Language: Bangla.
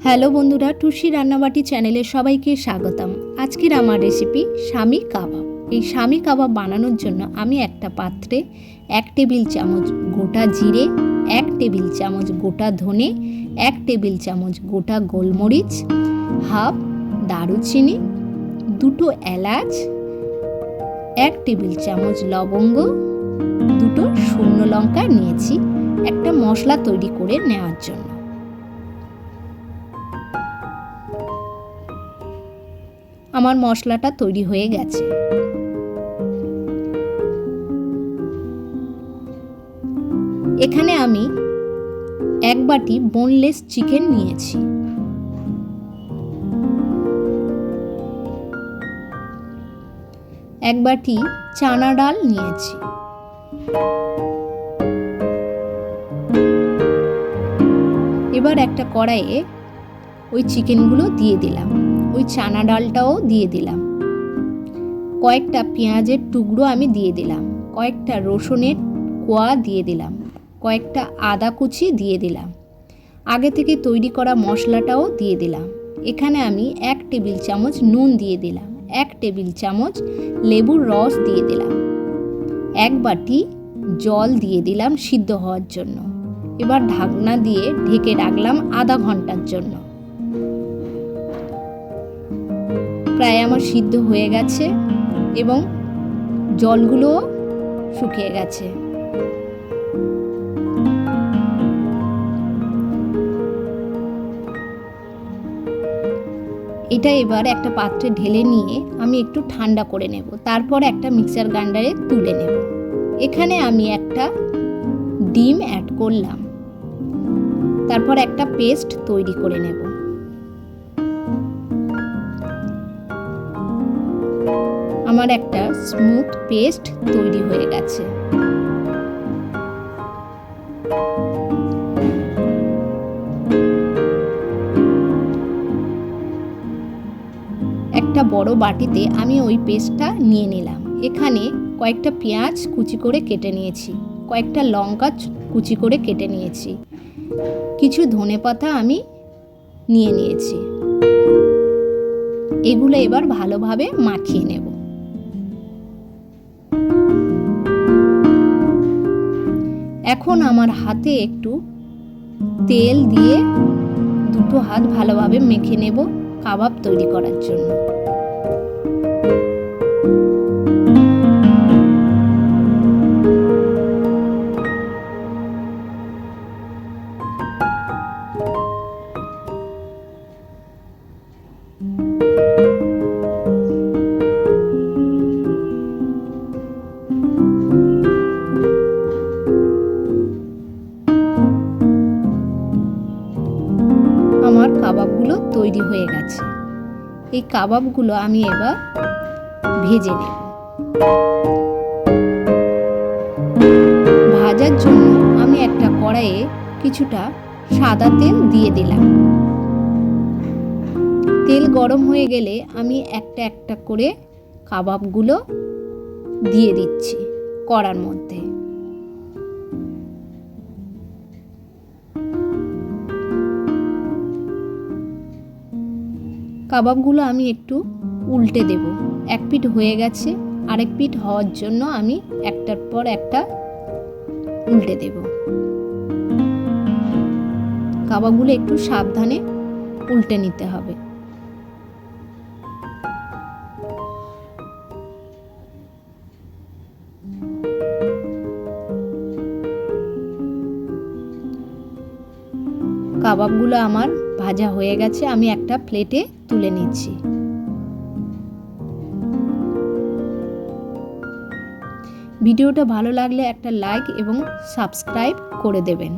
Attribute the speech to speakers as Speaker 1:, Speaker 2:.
Speaker 1: হ্যালো বন্ধুরা, টুসি রান্নাবাটি চ্যানেলে সবাইকে স্বাগতম। আজকের আমার রেসিপি শামি কাবাব। এই শামি কাবাব বানানোর জন্য আমি একটা পাত্রে 1 টেবিল চামচ গোটা জিরে, 1 টেবিল চামচ গোটা ধনে, 1 টেবিল চামচ গোটা গোলমরিচ, হাফ দারুচিনি, 2টো এলাচ, 1 টেবিল চামচ লবঙ্গ, 2টো শুকনো লঙ্কা নিয়েছি একটা মশলা তৈরি করে নেওয়ার জন্য। আমার মশলাটা তৈরি হয়ে গেছে। এখানে আমি 1 বাটি বোনলেস চিকেন নিয়েছি। এক বাটি চানা ডাল নিয়েছি। এবার একটা কড়াইয়ে ওই চিকেনগুলো দিয়ে দিলাম, ওই চানা ডালটাও দিয়ে দিলাম, কয়েকটা পেঁয়াজের টুকরো আমি দিয়ে দিলাম, কয়েকটা রসুনের কোয়া দিয়ে দিলাম, কয়েকটা আদা কুচি দিয়ে দিলাম, আগে থেকে তৈরি করা মশলাটাও দিয়ে দিলাম। এখানে আমি 1 টেবিল চামচ নুন দিয়ে দিলাম, 1 টেবিল চামচ লেবুর রস দিয়ে দিলাম, 1 বাটি জল দিয়ে দিলাম সিদ্ধ হওয়ার জন্য। এবার ঢাকনা দিয়ে ঢেকে রাখলাম আধা ঘন্টার জন্য। প্রায় আমার সিদ্ধ হয়ে গেছে এবং জলগুলো শুকিয়ে গেছে। এটা এবার একটা পাত্রে ঢেলে নিয়ে আমি একটু ঠান্ডা করে নেব, তারপর একটা মিক্সার গ্রাইন্ডারে তুলে নেব। এখানে আমি একটা ডিম অ্যাড করলাম, তারপর একটা পেস্ট তৈরি করে নেব। আমার একটা স্মুথ পেস্ট তৈরি হয়ে গেছে। একটা বড় বাটিতে আমি ওই পেস্টটা নিয়ে নিলাম। এখানে কয়েকটা পেঁয়াজ কুচি করে কেটে নিয়েছি, কয়েকটা লঙ্কা কুচি করে কেটে নিয়েছি, কিছু ধনেপাতা আমি নিয়ে নিয়েছি। এগুলো এবার ভালোভাবে মাখিয়ে নেব। এখন আমার হাতে একটু তেল দিয়ে 2টো হাত ভালোভাবে মেখে নেব কাবাব তৈরি করার জন্য। আমার কাবাবগুলো তৈরি হয়ে গেছে। এই কাবাবগুলো আমি এবার ভেজে নেব। ভাজার জন্য আমি একটা কড়াইয়ে কিছুটা সাদা তেল দিয়ে দিলাম। তেল গরম হয়ে গেলে আমি একটা একটা করে কাবাবগুলো দিয়ে দিচ্ছি কড়ার মধ্যে। কাবাবগুলো আমি একটু উল্টে দেব। এক পিঠ হয়ে গেছে, আরেক পিঠ হওয়ার জন্য আমি একটার পর একটা উল্টে দেব। কাবাবগুলো একটু সাবধানে উল্টে নিতে হবে। কাবাবগুলো আমার ভাজা হয়ে গেছে, আমি একটা প্লেটে তুলে নিচ্ছি। ভিডিওটা ভালো লাগলে একটা লাইক এবং সাবস্ক্রাইব করে দেবেন।